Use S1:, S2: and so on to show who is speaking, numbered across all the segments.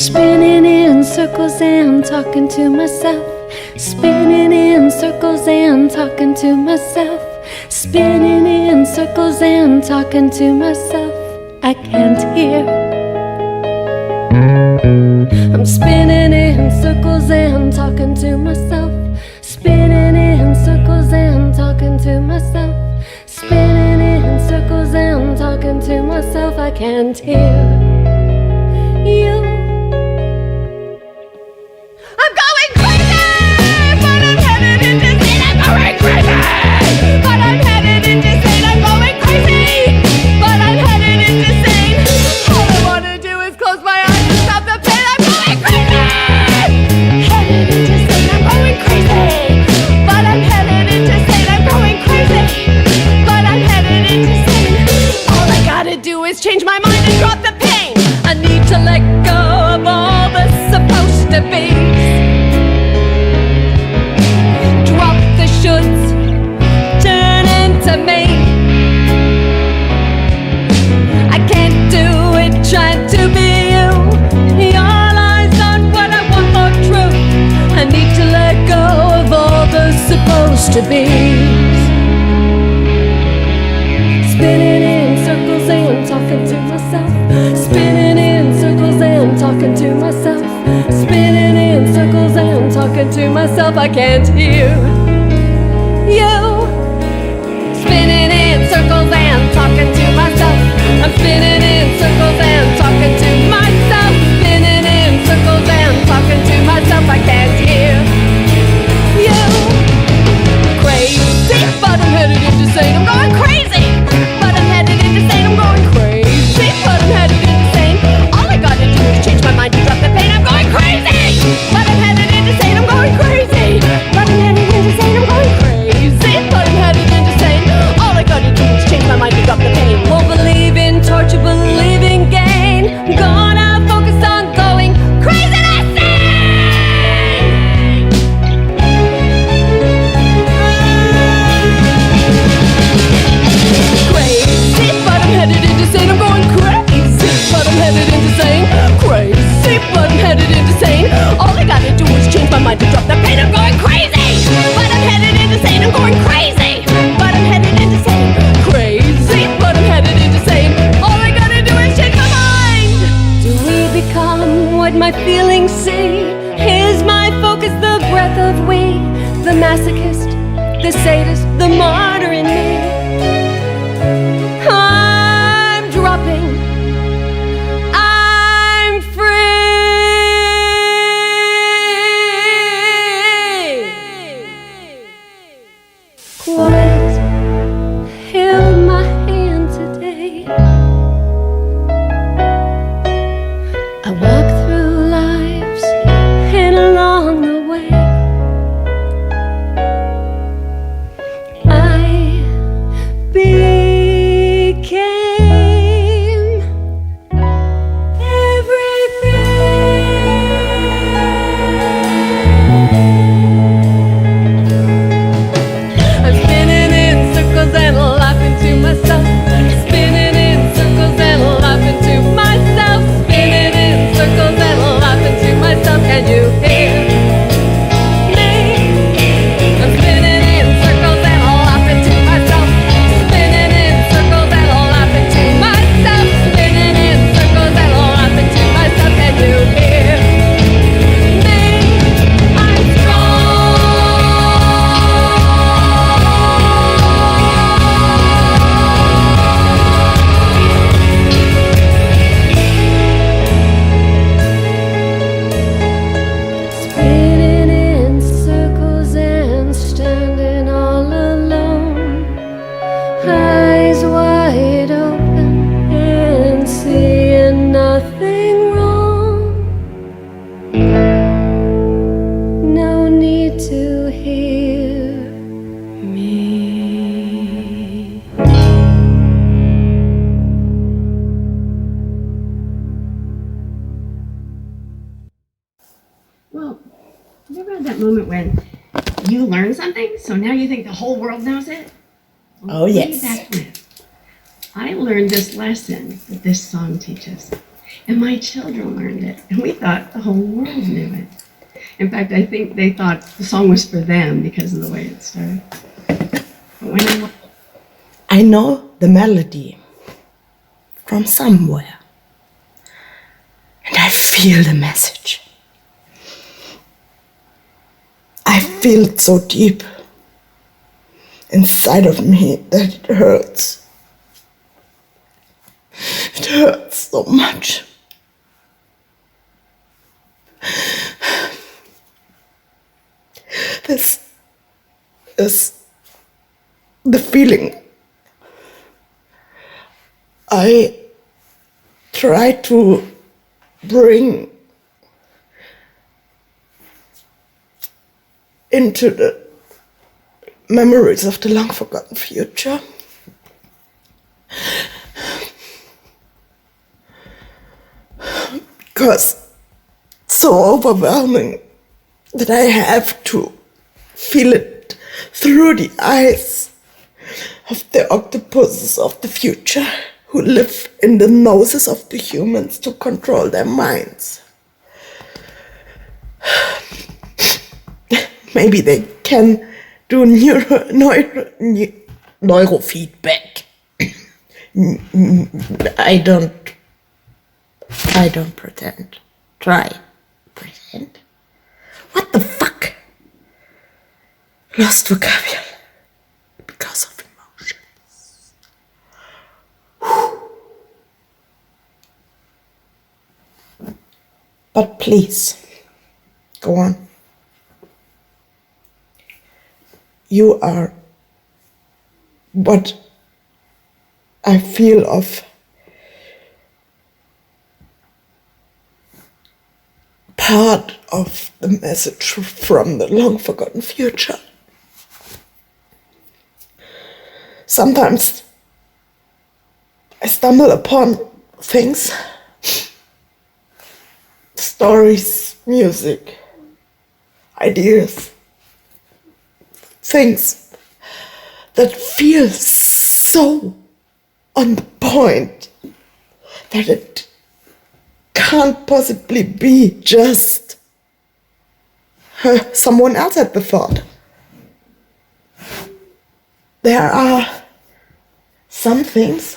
S1: spinning in circles and talking to myself. Spinning in circles and talking to myself. Spinning in circles and talking to myself. I can't hear. I'm spinning in circles and talking to myself. Spinning in circles and talking to myself. Spinning in circles and talking to myself. I can't hear you. I'm going crazy, but I'm headed into sin. I'm going crazy, but I'm headed into sin. I'm going crazy, but I'm headed into sin. All I want to do is close my eyes and stop the pain. I'm going crazy, headed into sin. I'm going crazy, but I'm headed into sin. I'm going crazy, but I'm headed into sin. All I gotta do is change my mind and drop the pain. I need to let go of all the supposed to be. Drop the shoulds, turn into me. I can't do it trying to be you. Your lies aren't what I want or true. I need to let go of all the supposed to be. Spinning in circles and talking to myself. Spinning in circles and talking to myself. Spinning in circles and talking to myself. I can't hear you. Spinning in circles and talking to myself. I'm spinning in circles and talking to myself. Spinning in circles and talking to myself. I can't hear you. Crazy, but I'm headed into Satan. I'm going crazy, but I'm headed into Satan. I'm going crazy, but I'm headed into Satan. All I gotta do is change my mind to drop the pain. I'm going crazy, but I'm headed into Satan. I'm going crazy, but I'm headed into Satan. I'm going crazy, but I'm headed into Satan. All I gotta do is change my mind to drop the pain. Won't believe in torture, believe in gain. I'm gonna focus on going crazy. Crazy, but I'm headed into Satan. I'm going crazy, but I'm headed into Satan. Crazy, but I'm headed into Satan. All I gotta do is change my mind to drop the pain. I'm going crazy, but I'm headed into Satan. I'm going crazy, but I'm headed into Satan. Crazy, but I'm headed into Satan. All I gotta do is change my mind. Do we become what my feelings see? Is my focus the breath of we? The masochist, the sadist, the martyr in me. I'm dropping, I'm free. Quiet held my hand today. I walked through lives and along the way I became I'm spinning in circles and laughing to myself. Spinning in circles and laughing to myself. Spinning in circles and laughing to myself. Can you hear me? I'm spinning in circles and laughing to myself. Spinning in circles and laughing to myself. Spinning in circles and laughing to myself. Can you hear me? I'm strong. Spinning in circles and standing all alone, eyes wide open and seeing nothing wrong. No need to hear me.
S2: Well, you ever had that moment when you learn something, so now you think the whole world knows it? Well,
S3: Oh, yes.
S2: That's when I learned this lesson that this song teaches. And my children learned it. And we thought the whole world knew it. In fact, I think they thought the song was for them because of the way it started. But when
S3: I know the melody from somewhere. And I feel the message. I feel it so deep inside of me that it hurts. It hurts so much. This is the feeling I try to bring into the memories of the long forgotten future. Because it's so overwhelming that I have to feel it through the eyes of the octopuses of the future who live in the noses of the humans to control their minds. Maybe they can do neurofeedback. I don't pretend. Try. Pretend. What the fuck? Lost vocabulary. Because of emotions. But please, go on. You are what I feel of part of the message from the long forgotten future. Sometimes I stumble upon things, stories, music, ideas, things that feel so on the point that it can't possibly be just someone else had the thought. There are some things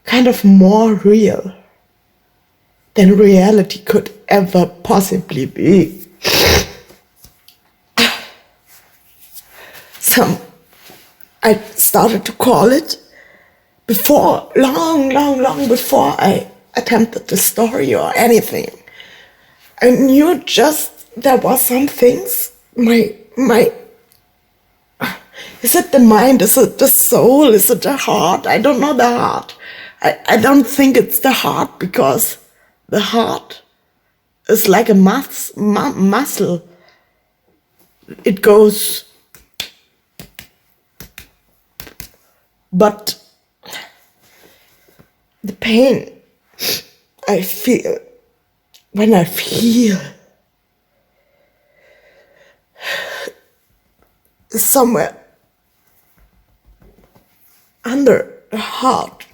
S3: kind of more real than reality could ever possibly be. I started to call it before, long before I attempted the story or anything. I knew just there were some things, is it the mind, is it the soul, is it the heart? I don't know the heart. I don't think it's the heart because the heart is like a muscle. It goes. But the pain I feel when I feel is somewhere under the heart,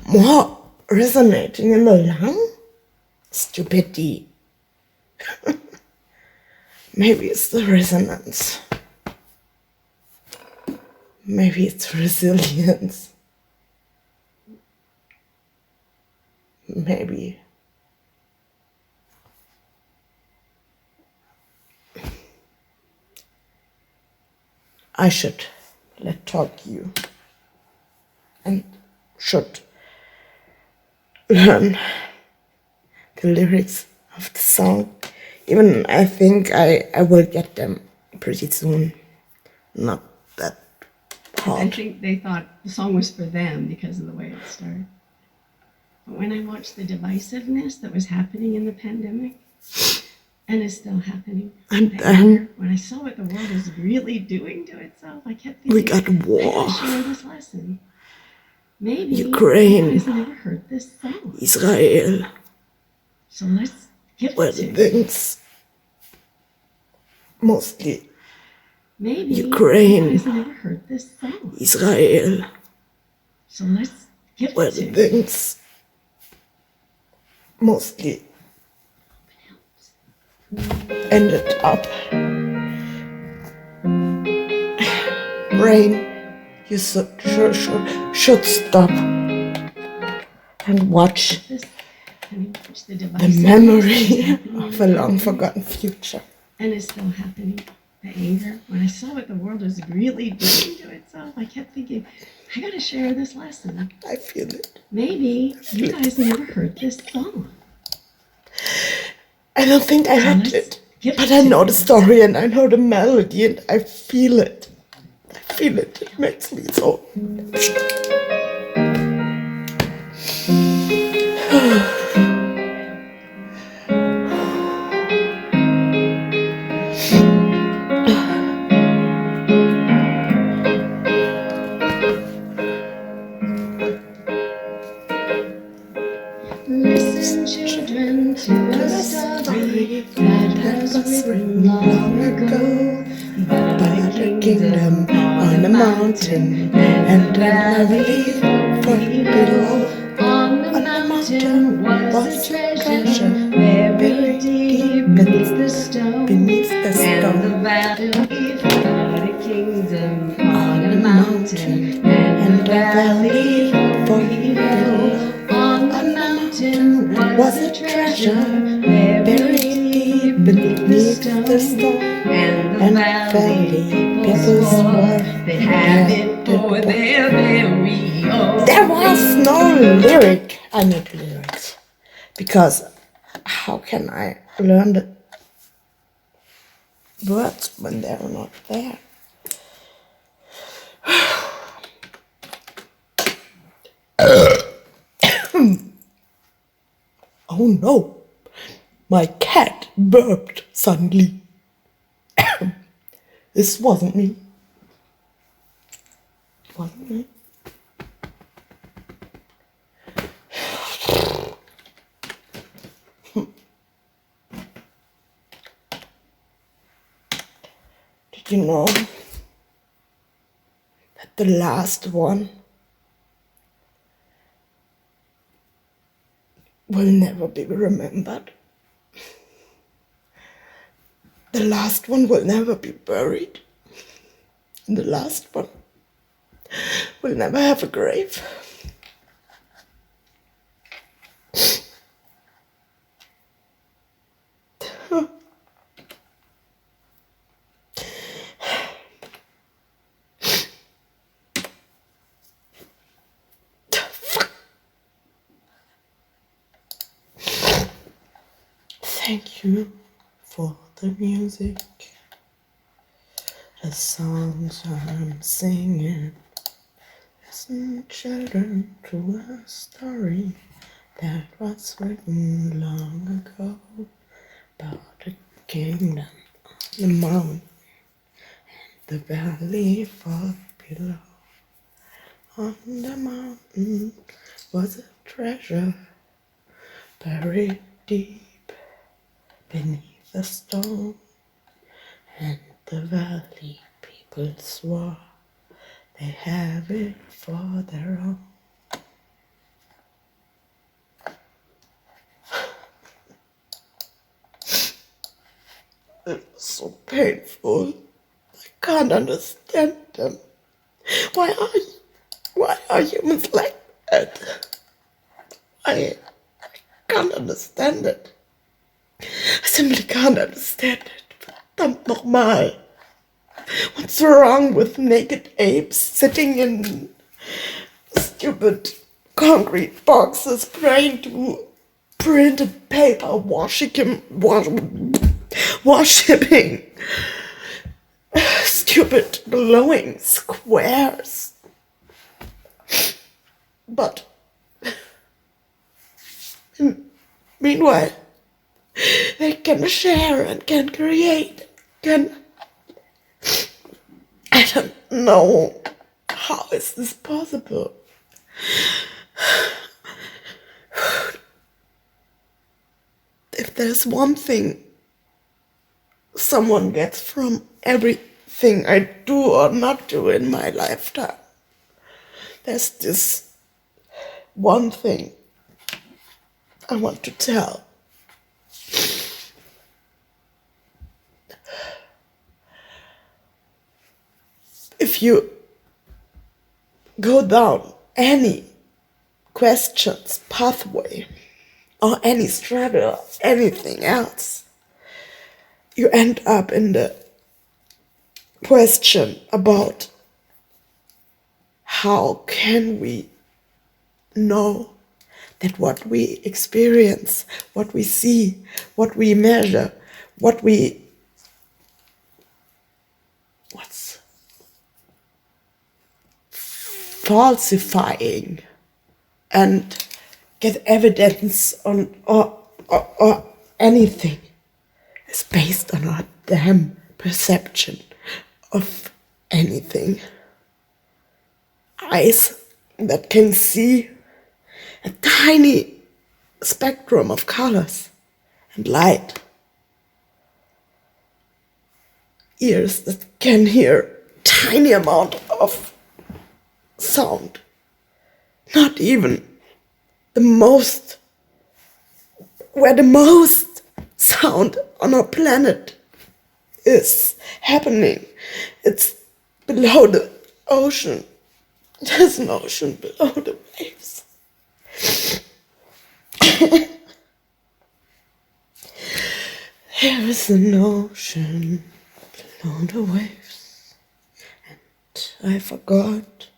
S3: more resonating in the lung. Stupidity. Maybe it's the resonance. Maybe it's resilience. Maybe. I should let talk you and should learn the lyrics of the song. Even I think I will get them pretty soon. Not that hard.
S2: I think they thought the song was for them because of the way it started. But when I watched the divisiveness that was happening in the pandemic, and is still happening,
S3: And then
S2: when I saw what the world is really doing to itself, I kept thinking,
S3: we got
S2: I
S3: war.
S2: gotta share this lesson. Maybe
S3: Ukraine.
S2: you guys never heard this song.
S3: Israel.
S2: So let's give
S3: Were
S2: it
S3: the
S2: to
S3: things mostly
S2: Maybe
S3: Ukraine.
S2: you guys never heard this song.
S3: Israel.
S2: So let's give
S3: where
S2: it
S3: the
S2: to
S3: things mostly ended up. Brain, you should stop and watch
S2: this. And watch the
S3: the
S2: device.
S3: memory of a long forgotten future.
S2: And it's still happening. The anger. When I saw what the world was really doing to itself, I kept thinking, I gotta share this lesson.
S3: I feel it.
S2: Maybe you guys never heard this song.
S3: I don't think I heard
S2: let's
S3: it,
S2: give
S3: but
S2: it
S3: I
S2: to
S3: know
S2: you.
S3: the story and I know the melody and I feel it. I feel it. It makes me so.
S2: Listen, children, to a story that was written long ago about a kingdom on a mountain and a valley far below. On the mountain was a treasure buried deep beneath the stone. And the valley far a kingdom on a mountain and a valley far below. On the mountain was a treasure buried deep beneath the stone. And the valley people swore they had it for their very own.
S3: There was no lyric. I need lyrics. Because how can I learn the words when they're not there? Oh no, my cat burped suddenly. This wasn't me. Wasn't me. Did you know that the last one will never be remembered? The last one will never be buried. And the last one will never have a grave. Thank you for the music, the songs I'm singing. Listen, children, to a story that was written long ago about a kingdom on the mountain and the valley far below. On the mountain was a treasure buried deep beneath the stone, and the valley people swore they have it for their own. It was so painful. I can't understand them. Why are humans like that? I can't understand it. I simply can't understand it. Verdammt nochmal. What's wrong with naked apes sitting in stupid concrete boxes praying to printed paper, worshipping stupid glowing squares? But meanwhile, they can share and can create, I don't know. How is this possible? If there's one thing someone gets from everything I do or not do in my lifetime, there's this one thing I want to tell. If you go down any questions pathway or any struggle, anything else, you end up in the question about how can we know that what we experience, what we see, what we measure, what's falsifying and get evidence on or anything is based on our damn perception of anything. Eyes that can see a tiny spectrum of colors and light. Ears that can hear tiny amount of sound. Not even where the most sound on our planet is happening. It's below the ocean. There's an ocean below the waves. There is an ocean below the waves, and I forgot.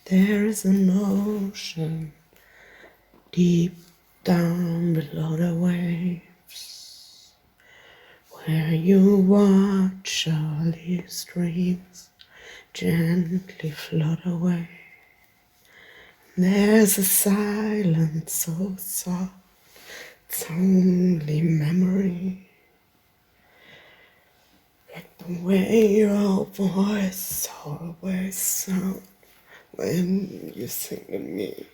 S3: There is an ocean deep down below the waves, where you watch all these dreams gently float away. There's a silence so soft, it's only memory. Like the way your voice always sounds when you sing to me.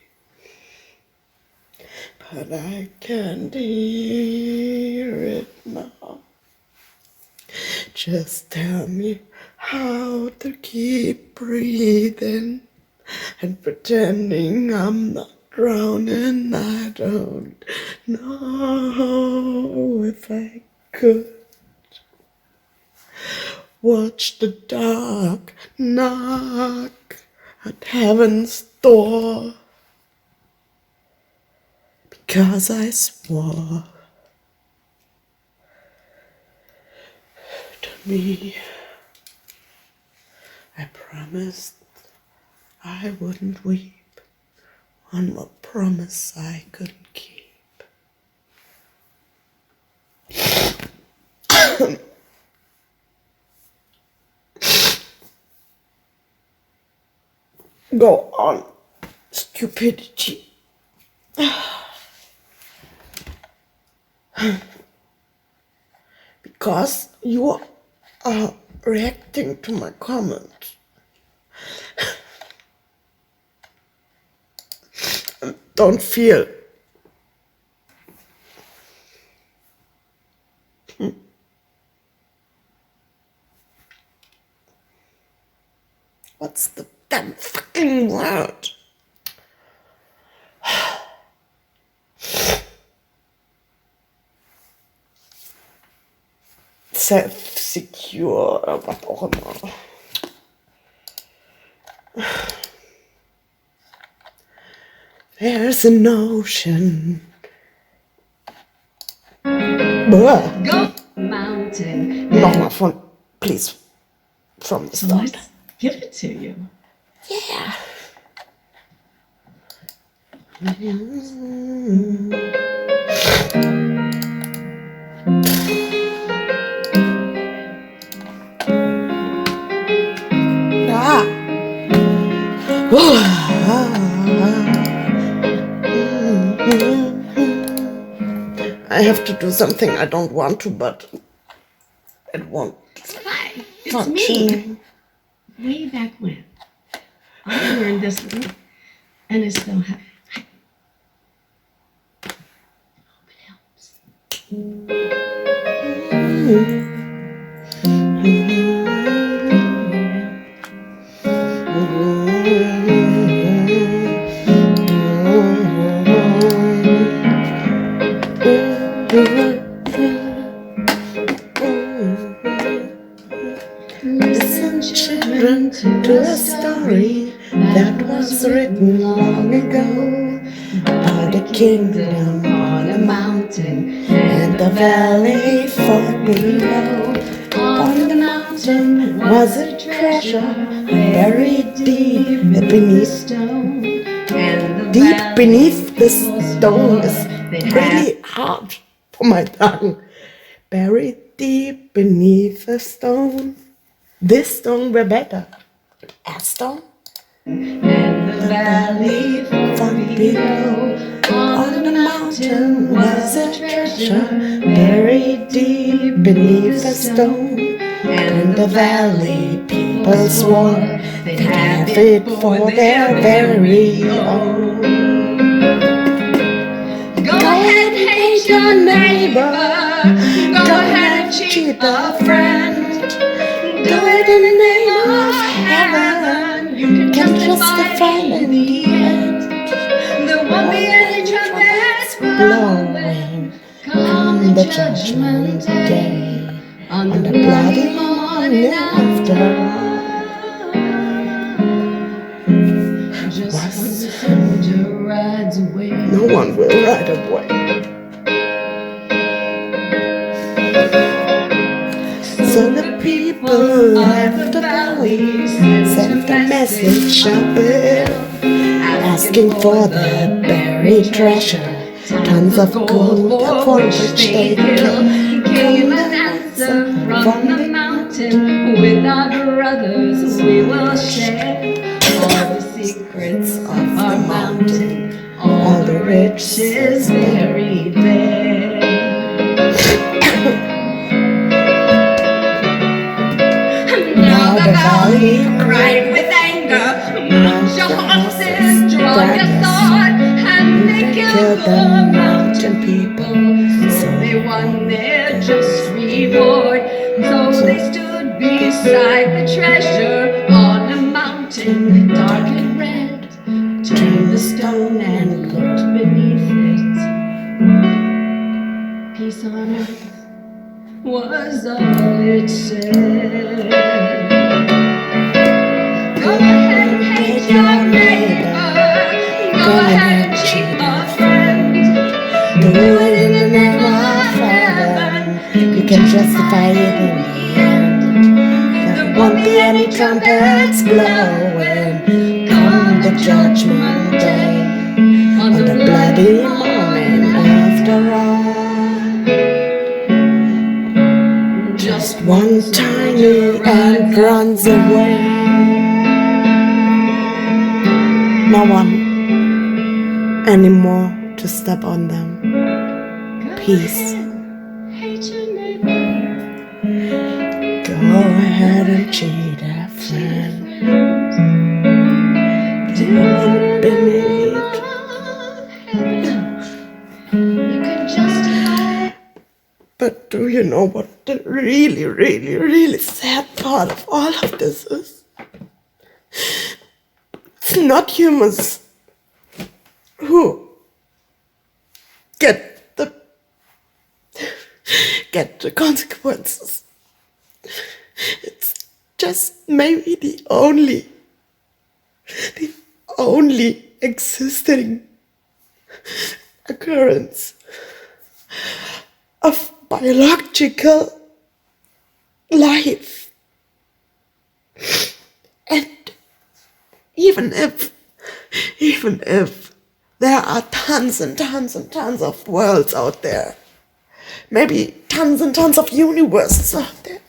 S3: But I can't hear it now. Just tell me how to keep breathing and pretending I'm not drowning. I don't know if I could watch the dark knock at heaven's door, because I swore to me, I promised I wouldn't weep. One more promise I couldn't keep. Go on, stupidity. Because you are reacting to my comment. Don't feel. What's the damn fucking word? Self-secure oder was auch immer. There's an ocean. Blah.
S2: Go mountain.
S3: Nochmal von, please, from the
S2: So
S3: start.
S2: let's give it to you.
S3: Yeah. I have to do something I don't want to, but it won't
S2: Hi, it's
S3: function.
S2: me. Way back when. I learned this one, and it still has. Hope it helps.
S3: to a story that was written long ago about a kingdom on a mountain and a valley far below. On the mountain was a treasure buried deep beneath stone. Deep beneath the stone is really hard for my tongue. Buried deep beneath a stone. This stone were better. A stone? And the valley far below. On the mountain was a treasure buried deep beneath a stone. And the valley people swore they'd have it for their very own.
S1: Go ahead and hate your neighbor. Go ahead and cheat a friend. Do it in the name of heaven. You can justify it in the end. There won't be any trumpets blowing come the judgment day. On the bloody morning after all. Just when the soldier rides away.
S3: No one will ride away. So the people left the valley, sent a message up it, asking for the buried treasure, tons of gold for which they kill.
S1: Came an answer from the mountain. With our brothers we will share all the secrets of our mountain, all the riches buried there. Now the valley cried with anger. Mount your horses, draw your sword, and they killed the mountain people. So they won their just reward. So they stood beside the treasure on a mountain, dark and red. Turned the stone and looked beneath it. Peace on earth was all it said. Go ahead and hate your neighbor. Go ahead and cheat a friend.
S3: Do it in the name of heaven. You can justify it in the end. There won't be any trumpets blowing come the judgment day. On the bloody morning after all. Just one tiny ant runs away. No one anymore to step on them. Peace.
S1: Hate your neighbor.
S3: Go ahead and cheat a friend. Deep beneath.
S1: You can justify.
S3: But do you know what the really, really, really sad part of all of this is? It's not humans who get the consequences. It's just maybe the only existing occurrence of biological life. And even if there are tons and tons and tons of worlds out there, maybe tons and tons of universes out there,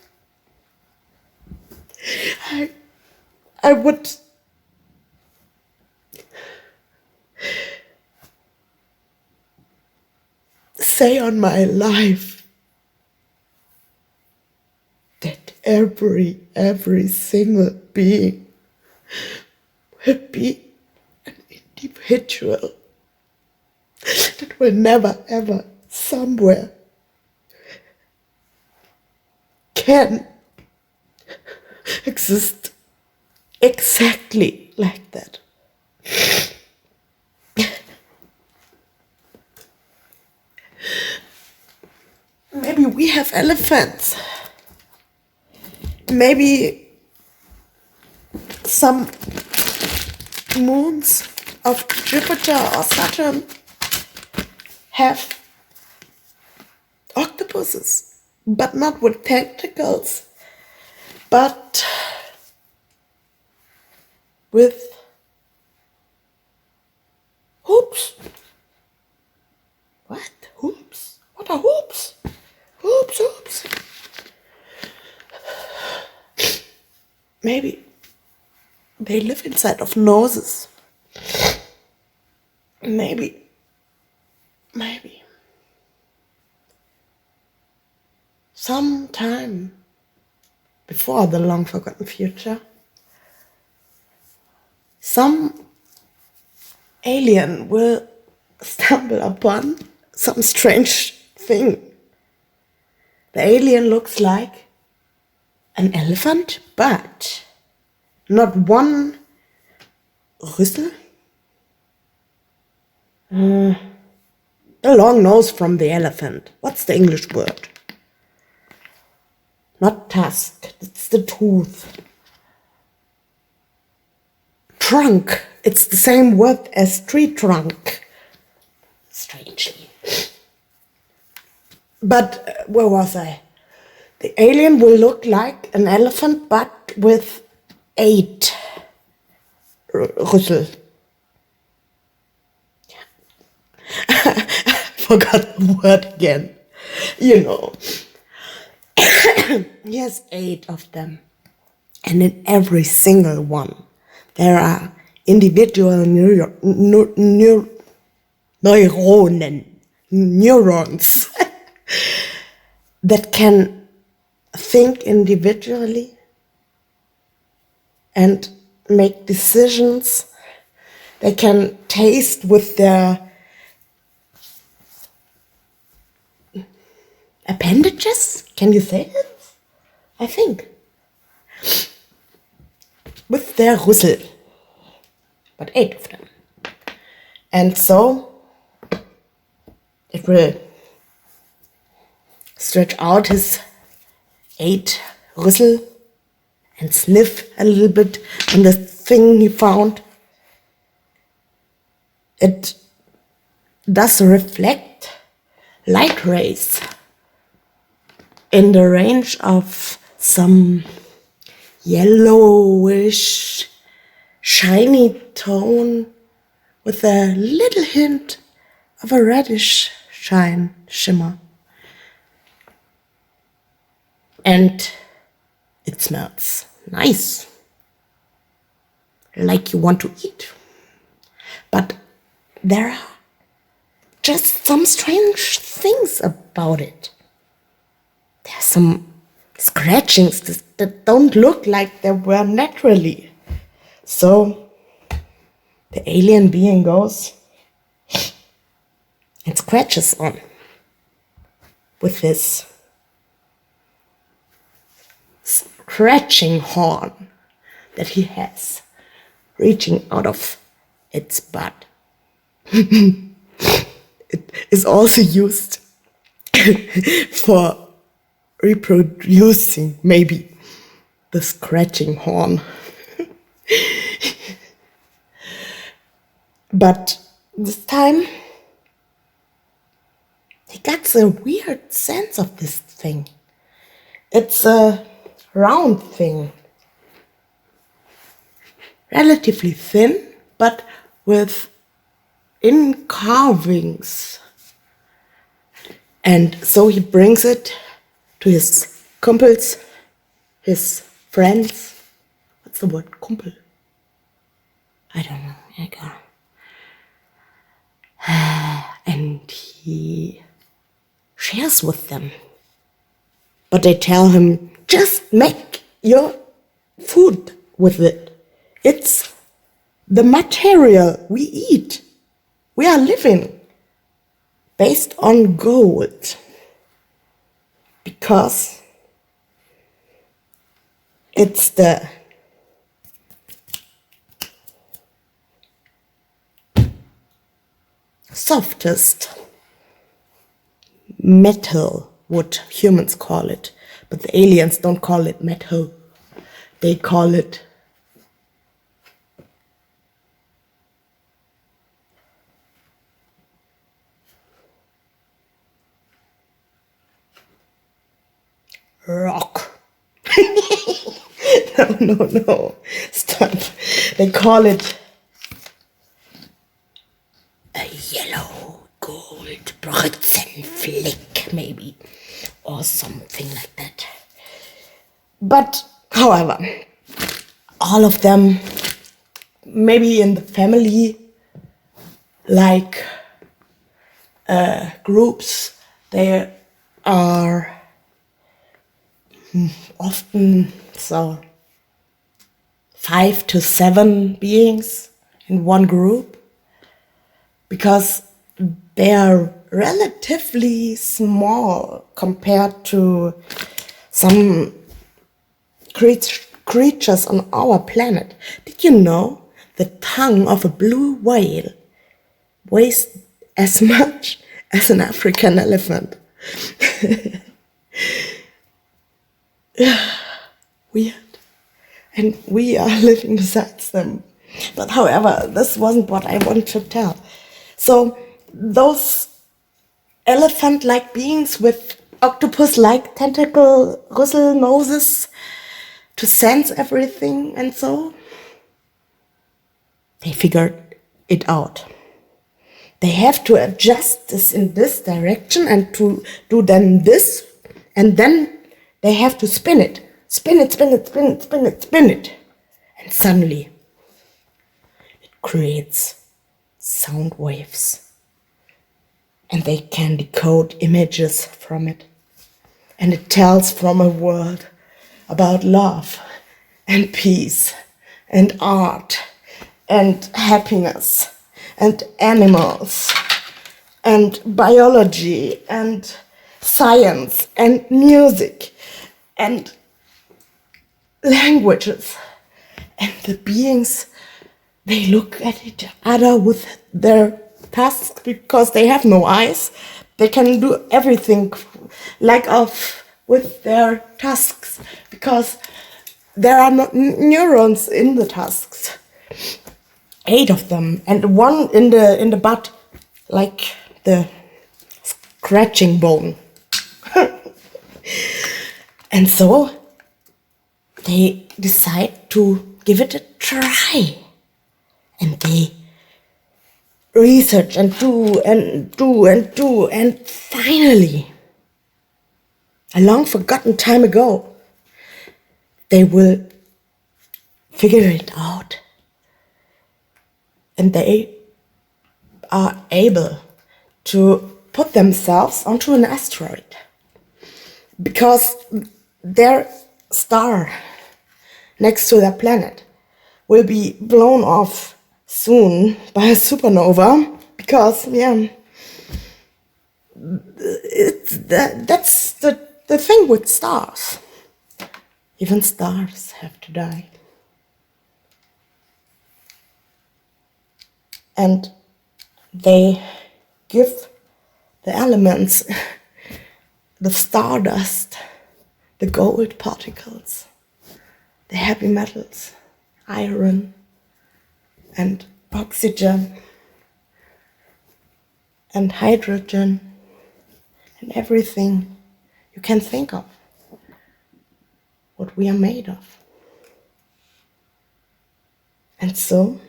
S3: I would say on my life that every single being will be an individual that will never ever somewhere can exist exactly like that. Maybe we have elephants. Maybe some moons of Jupiter or Saturn have octopuses, but not with tentacles, but with hoops. What? Hoops? What are hoops? Hoops. Maybe they live inside of noses. Maybe. Sometime before the long forgotten future, some alien will stumble upon some strange thing. The alien looks like an elephant, but not one Rüssel. The long nose from the elephant. What's the English word? Not tusk, it's the tooth. Trunk, it's the same word as tree trunk. Strangely. But where was I? The alien will look like an elephant, but with 8 Rüssel. Forgot the word again. You know. He has 8 of them. And in every single one, there are individual neurons that can think individually and make decisions. They can taste with their appendages. Can you say it? I think. With their Rüssel. But 8 of them. And so it will stretch out his 8 Rüssel and sniff a little bit on the thing he found. It does reflect light rays in the range of some yellowish, shiny tone with a little hint of a reddish shimmer. And it smells nice, like you want to eat. But there are just some strange things about it. There's some scratchings that don't look like they were naturally. So the alien being goes and scratches on with this scratching horn that he has reaching out of its butt. It is also used for reproducing, maybe, the scratching horn. But this time, he gets a weird sense of this thing. It's a round thing, relatively thin, but with carvings. And so he brings it to his kumpels, his friends. What's the word? Kumpel? I don't know. And he shares with them. But they tell him, just make your food with it. It's the material we eat. We are living based on gold. Because it's the softest metal, what humans call it. But the aliens don't call it metal. They call it rock. No. Stop. They call it a yellow gold Britzenflick, maybe, or something like that. But, however, all of them, maybe in the family, like groups, they are often so 5 to 7 beings in one group, because they are relatively small compared to some creatures on our planet. Did you know the tongue of a blue whale weighs as much as an African elephant? Weird. And we are living beside them. But however, this wasn't what I wanted to tell. So those elephant-like beings with octopus-like tentacle bristle noses to sense everything and so, they figured it out. They have to adjust this in this direction and to do then this, and then they have to spin it. Spin it. And suddenly it creates sound waves. And they can decode images from it. And it tells from a world about love and peace and art and happiness and animals and biology and science and music and languages. And the beings, they look at each other with their tusks because they have no eyes. They can do everything with their tusks because there are no neurons in the tusks. 8 of them, and one in the butt, like the scratching bone. And so they decide to give it a try. And they research and do, and finally, a long forgotten time ago, they will figure it out. And they are able to put themselves onto an asteroid. Because their star next to their planet will be blown off soon by a supernova. Because, that's the thing with stars. Even stars have to die. And they give the elements, the stardust, the gold particles, the heavy metals, iron and oxygen and hydrogen and everything you can think of, what we are made of. And so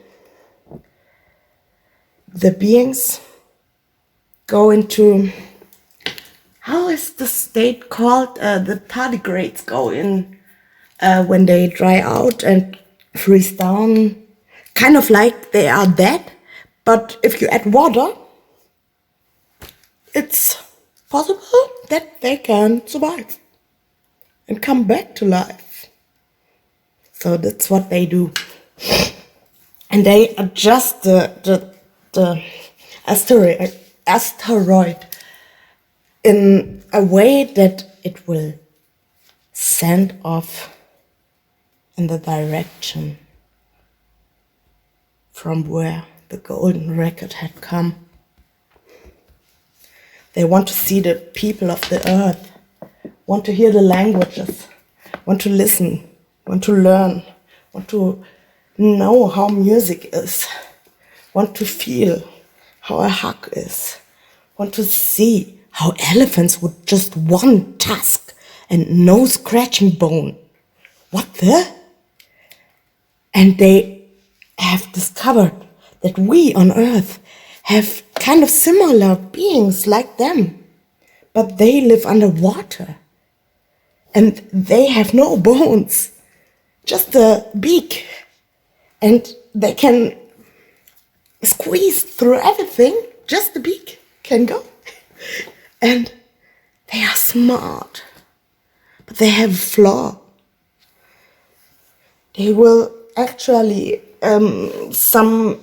S3: the beings go into, how is the state called? The tardigrades go in when they dry out and freeze down, kind of like they are dead, but if you add water, it's possible that they can survive and come back to life. So that's what they do. And they adjust the asteroid in a way that it will send off in the direction from where the golden record had come. They want to see the people of the earth, want to hear the languages, want to listen, want to learn, want to know how music is, want to feel how a hug is, want to see how elephants with just one tusk and no scratching bone. What the? And they have discovered that we on Earth have kind of similar beings like them, but they live underwater and they have no bones, just a beak, and they can squeeze through everything, just the beak can go. And they are smart, but they have a flaw. They will actually, some,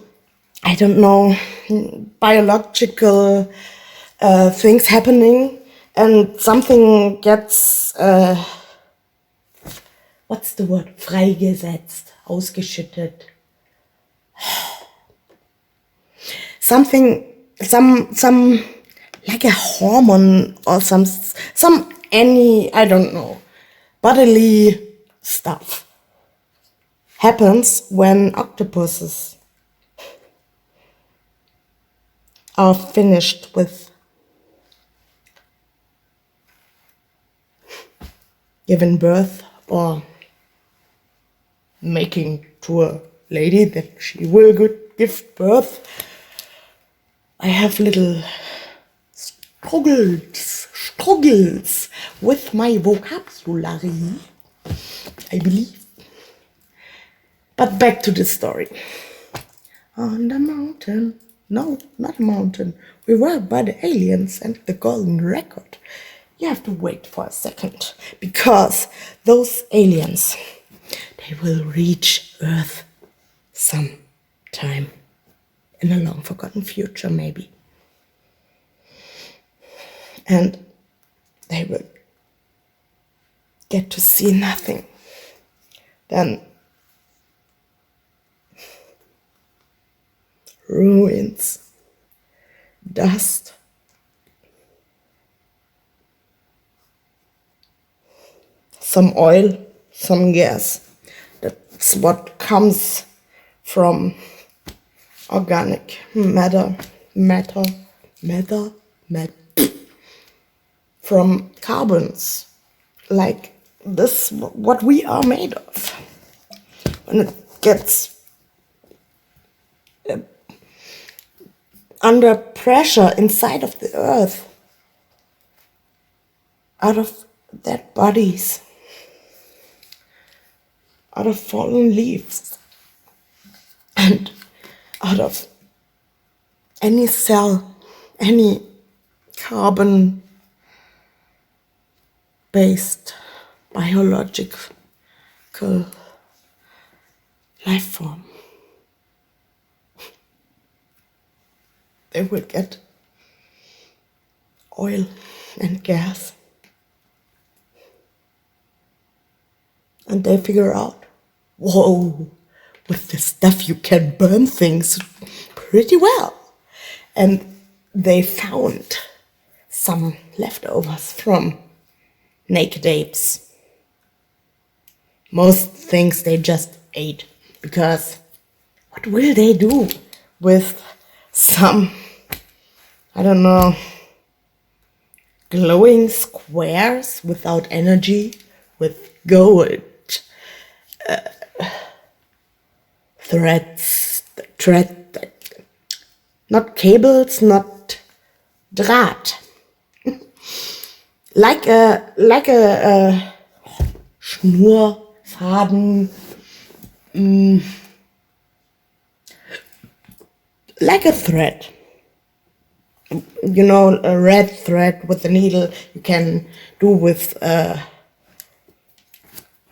S3: I don't know, biological things happening, and something gets, what's the word? Freigesetzt, ausgeschüttet. Something, some, like a hormone or some any, I don't know, bodily stuff happens when octopuses are finished with giving birth or making to a lady that she will give birth. I have little struggles with my vocabulary, I believe. But back to the story. On the mountain, no, not a mountain. We were by the aliens and the golden record. You have to wait for a second, because those aliens, they will reach Earth sometime in a long forgotten future, maybe. And they will get to see nothing. Then ruins, dust, some oil, some gas. That's what comes from organic matter, from carbons, like this, what we are made of. When it gets under pressure inside of the earth, out of dead bodies, out of fallen leaves, and out of any cell, any carbon-based biological life form, they will get oil and gas. And they figure out, whoa, with this stuff you can burn things pretty well. And they found some leftovers from naked apes. Most things they just ate, because what will they do with some, I don't know, glowing squares without energy, with gold not cables, not Draht, like a Schnur, Faden, like a thread. You know, a red thread with a needle you can do with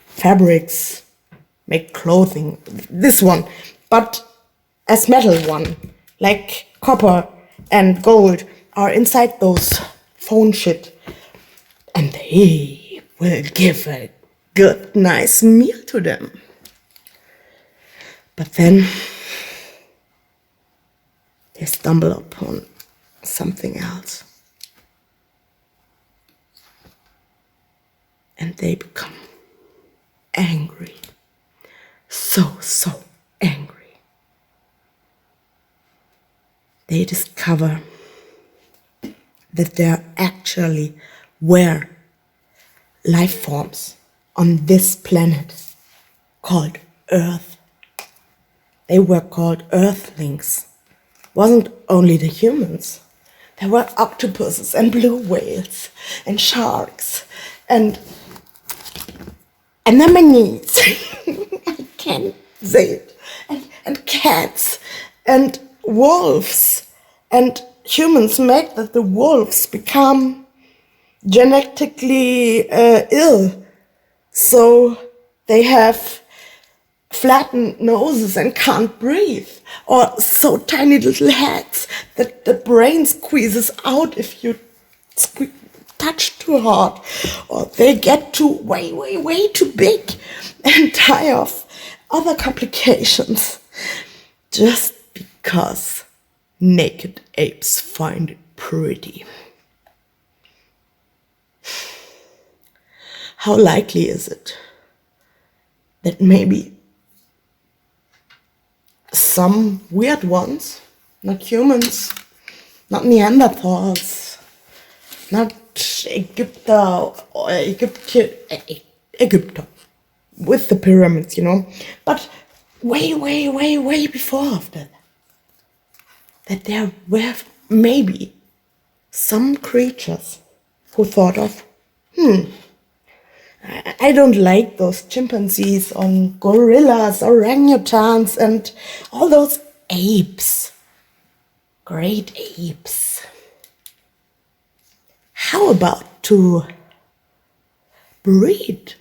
S3: fabrics, make clothing. This one, but as metal one, like copper and gold, are inside those phone shit, and they will give a good, nice meal to them. But then they stumble upon something else, and they become angry, so angry. They discover that there actually were life forms on this planet called Earth. They were called Earthlings. Wasn't only the humans. There were octopuses and blue whales and sharks and anemones. I can't say it. And cats and wolves. And humans made that the wolves become genetically ill. So they have flattened noses and can't breathe, or so tiny little heads that the brain squeezes out if you touch too hard, or they get too way too big and die of other complications just because naked apes find it pretty. How likely is it that maybe some weird ones, not humans, not Neanderthals, not Egypter or Egypter with the pyramids, but way before of that there were maybe some creatures who thought of, I don't like those chimpanzees on gorillas, orangutans, and all those apes. Great apes. How about to breed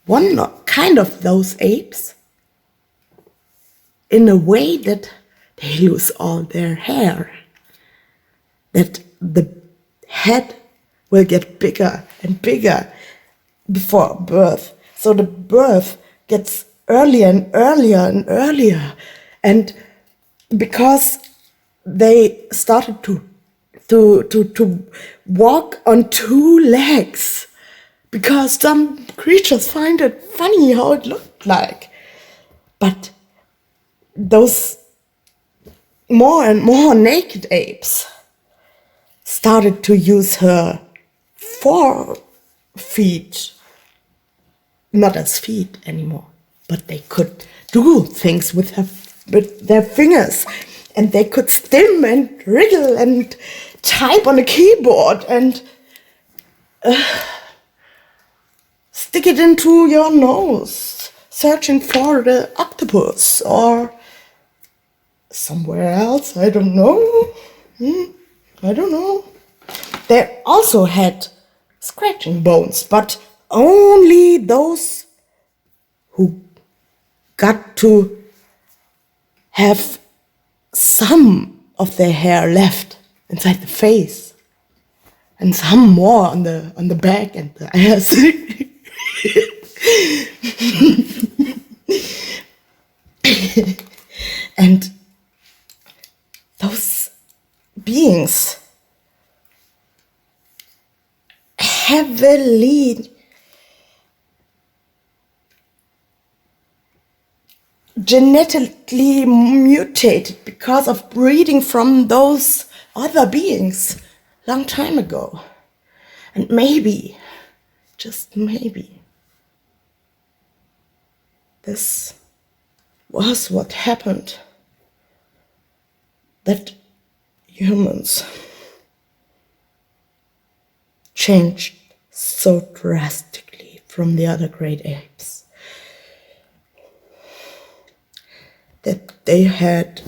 S3: one kind of those apes in a way that they lose all their hair? That the head will get bigger and bigger before birth, so the birth gets earlier and earlier and earlier, and because they started to walk on two legs, because some creatures find it funny how it looked like, but those more and more naked apes started to use her 4 feet, not as feet anymore, but they could do things with their fingers, and they could stim and wriggle and type on a keyboard and stick it into your nose, searching for the octopus or somewhere else. I don't know. I don't know. They also had scratching bones, but only those who got to have some of their hair left inside the face, and some more on the back and the ass. And those beings heavily genetically mutated because of breeding from those other beings long time ago. And maybe, just maybe, this was what happened, that humans changed so drastically from the other great apes that they had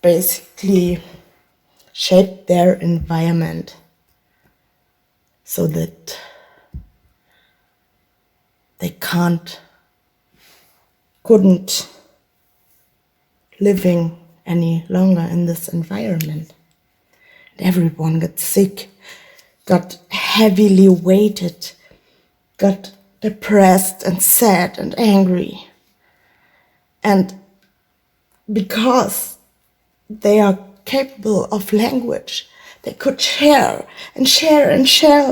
S3: basically shaped their environment so that they couldn't living any longer in this environment. And everyone got sick, got heavily weighted, got depressed and sad and angry. And because they are capable of language, they could share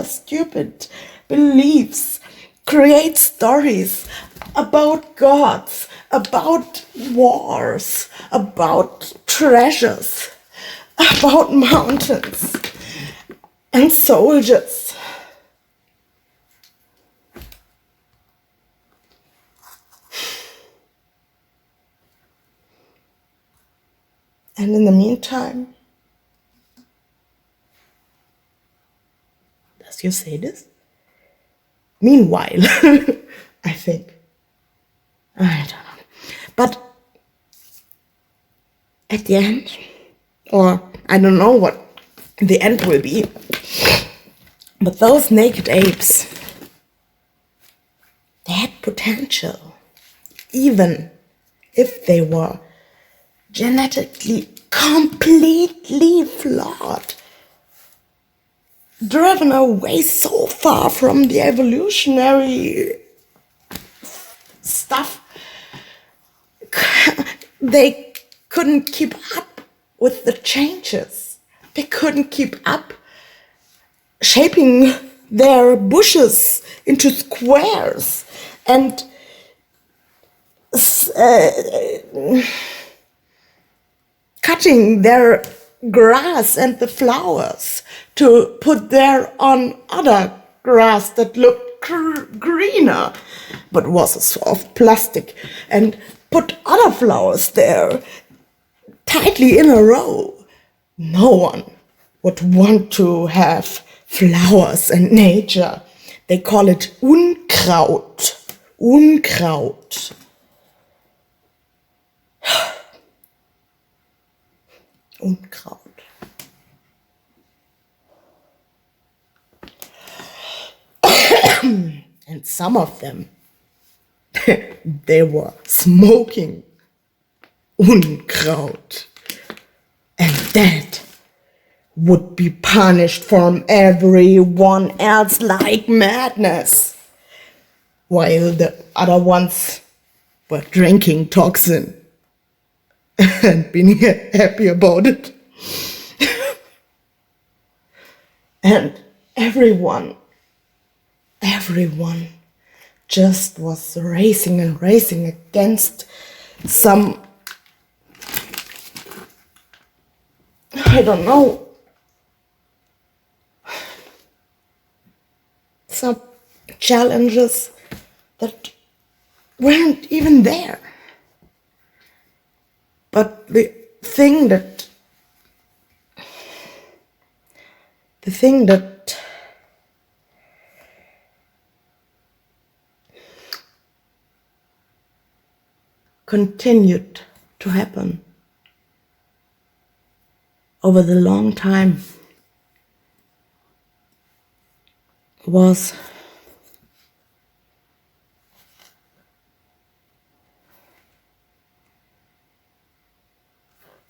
S3: stupid beliefs, create stories about gods, about wars, about treasures, about mountains and soldiers. And in the meantime, does you say this? Meanwhile, I think. I don't know. But at the end, or I don't know what the end will be, but those naked apes, they had potential, even if they were genetically completely flawed, driven away so far from the evolutionary stuff. They couldn't keep up with the changes. They couldn't keep up shaping their bushes into squares and cutting their grass and the flowers to put there on other grass that looked greener but was a soft plastic, and put other flowers there tightly in a row. No one would want to have flowers and nature. They call it Unkraut. Unkraut. Unkraut. And some of them, they were smoking Unkraut. And that would be punished from everyone else like madness. While the other ones were drinking toxin and being happy about it. And everyone just was racing and racing against some, I don't know, some challenges that weren't even there. But the thing that continued to happen over the long time was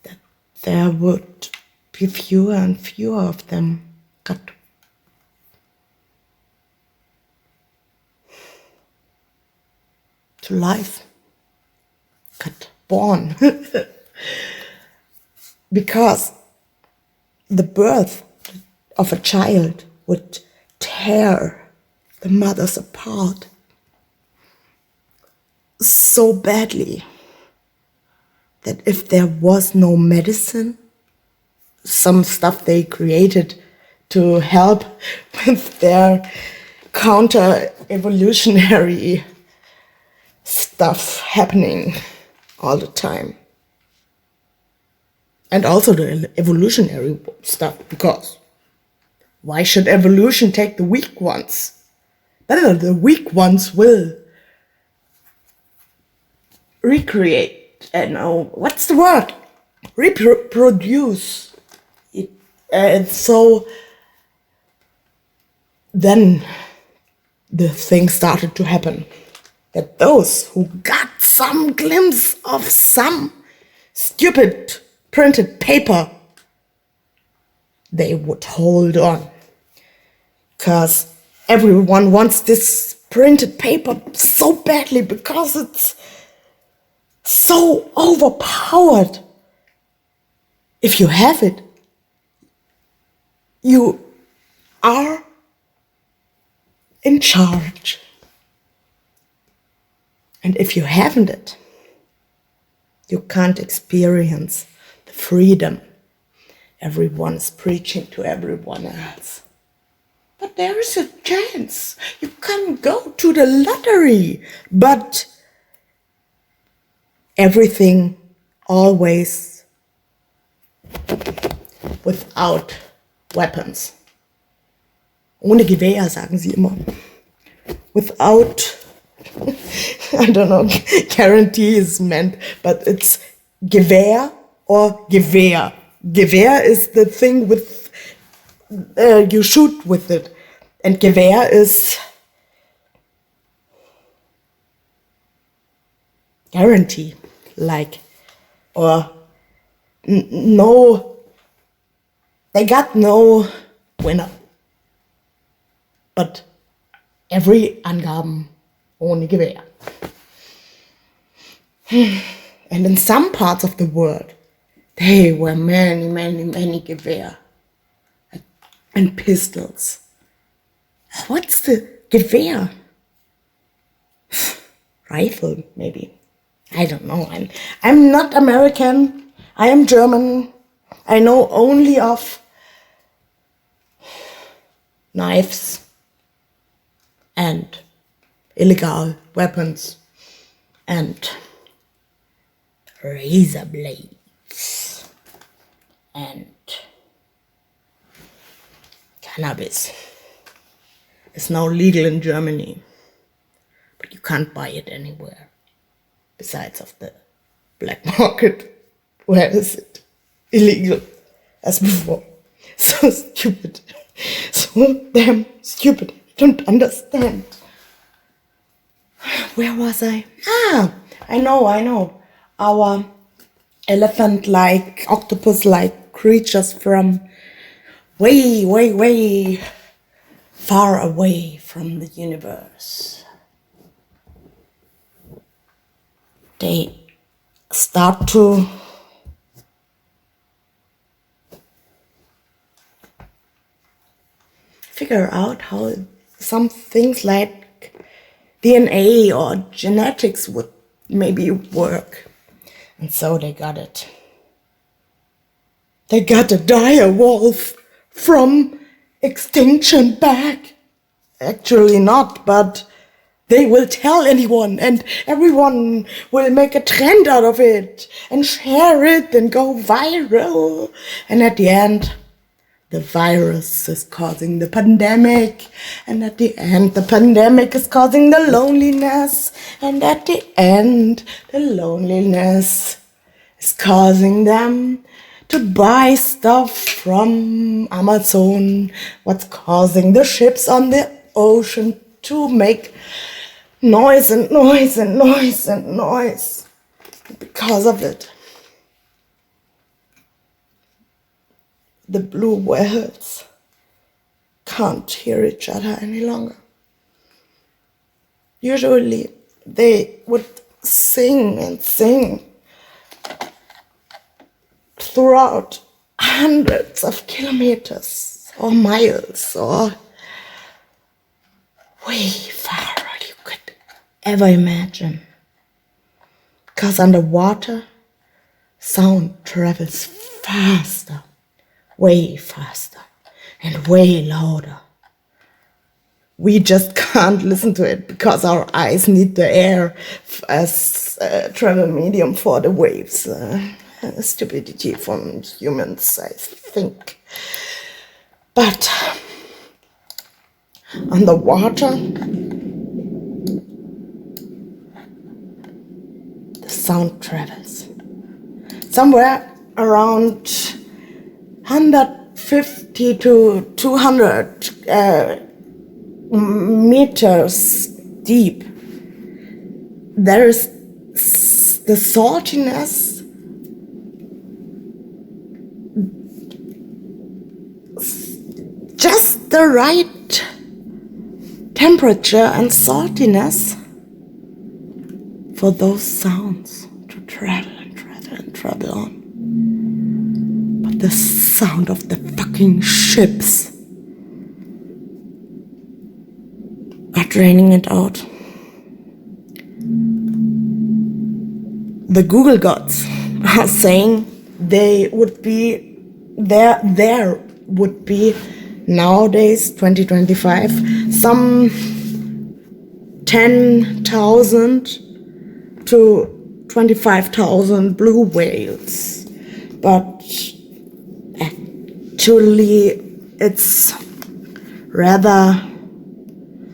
S3: that there would be fewer and fewer of them got to life, got born. Because the birth of a child would tear the mothers apart so badly that if there was no medicine, some stuff they created to help with their counter-evolutionary stuff happening all the time. And also the evolutionary stuff, because why should evolution take the weak ones? Better the weak ones will recreate, what's the word? Reproduce it. And so then the thing started to happen. That those who got some glimpse of some stupid printed paper, they would hold on. Because everyone wants this printed paper so badly, because it's so overpowered. If you have it, you are in charge. And if you haven't it, you can't experience the freedom everyone is preaching to everyone else. But there is a chance. You can go to the lottery, but everything always without weapons. Ohne Gewehr, sagen sie immer. Without, I don't know, guarantee is meant, but it's Gewehr or Gewehr. Gewehr is the thing with, you shoot with it. And Gewehr is guarantee, like, or no, they got no winner. But every Angaben ohne Gewehr. And in some parts of the world, there were many Gewehr and pistols. What's the Gewehr? Rifle, maybe. I don't know. I'm not American. I am German. I know only of knives and illegal weapons and razor blades and cannabis. It's now legal in Germany, but you can't buy it anywhere besides of the black market. Where is it? Illegal as before. So stupid. So damn stupid. I don't understand. Where was I? I know. Our elephant-like, octopus-like creatures from way far away from the universe. They start to figure out how some things like DNA or genetics would maybe work. And so they got it. They got a dire wolf from extinction back. Actually not, but they will tell anyone and everyone will make a trend out of it and share it and go viral. And at the end, the virus is causing the pandemic, and at the end, the pandemic is causing the loneliness, and at the end, the loneliness is causing them to buy stuff from Amazon, what's causing the ships on the ocean to make noise because of it. The blue whales can't hear each other any longer. Usually they would sing and sing throughout hundreds of kilometers or miles or way farther you could ever imagine. Because underwater, sound travels faster. Way faster and way louder. We just can't listen to it because our eyes need the air as a travel medium for the waves. Stupidity from humans, I think. But underwater, the sound travels. Somewhere around 150 to 200 meters deep. There is the saltiness just the right temperature and saltiness for those sounds to travel on. But the sound of the fucking ships are draining it out. The Google gods are saying there would be nowadays 2025 some 10,000 to 25,000 blue whales. But Actually, it's rather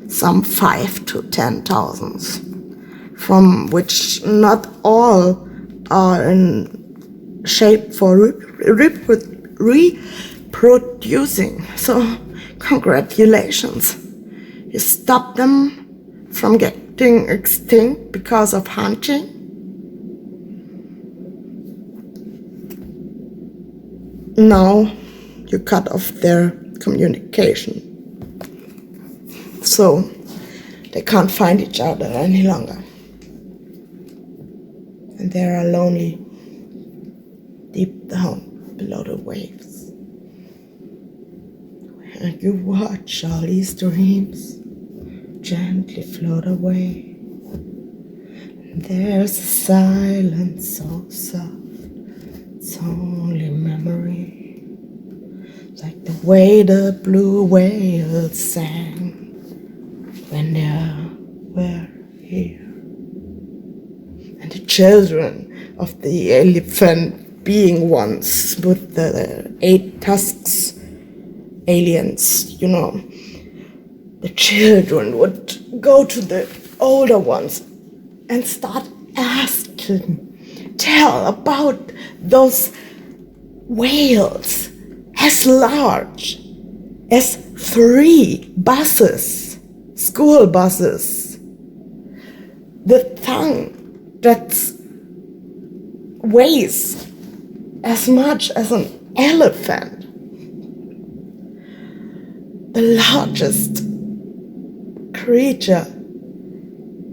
S3: some 5 to 10,000, from which not all are in shape for reproducing. So, congratulations. You stopped them from getting extinct because of hunting. Now you cut off their communication, so they can't find each other any longer, and they are lonely deep down below the waves. And you watch all these dreams gently float away, and there's a silence so soft, it's only memory. Like the way the blue whales sang when they were here. And the children of the elephant being ones with the 8 tusks, aliens, you know. The children would go to the older ones and start asking, tell about those whales as large as 3 buses, school buses. The tongue that weighs as much as an elephant. The largest creature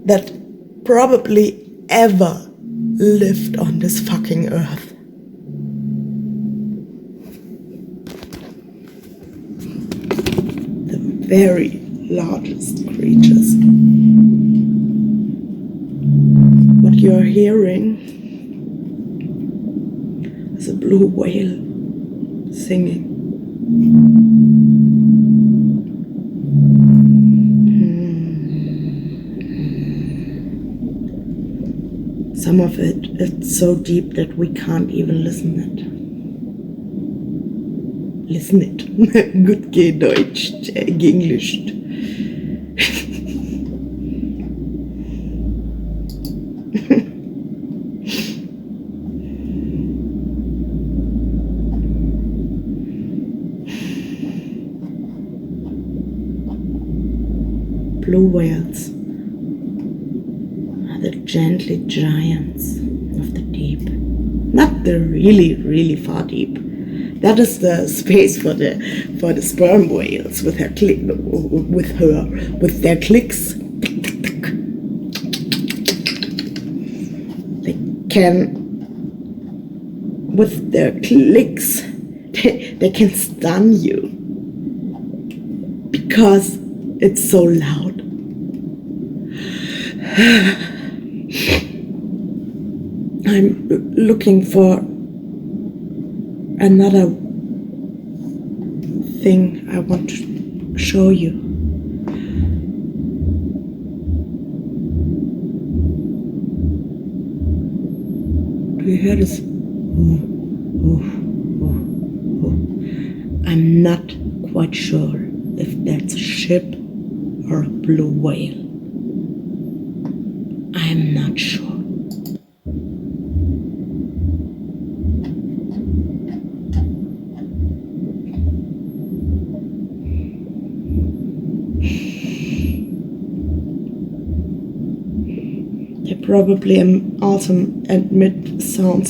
S3: that probably ever lived on this fucking earth. The very largest creatures. What you're hearing is a blue whale singing. Some of it's so deep that we can't even listen it. Listen it. Gut gedeutscht, geenglished. Blue whales are the gently giants of the deep. Not the really, really far deep. That is the space for the sperm whales with their clicks. They can, with their clicks, they can stun you because it's so loud. I'm looking for another thing I want to show you. Do you hear this? I'm not quite sure if that's a ship or a blue whale. I'm not sure. They probably also emit sounds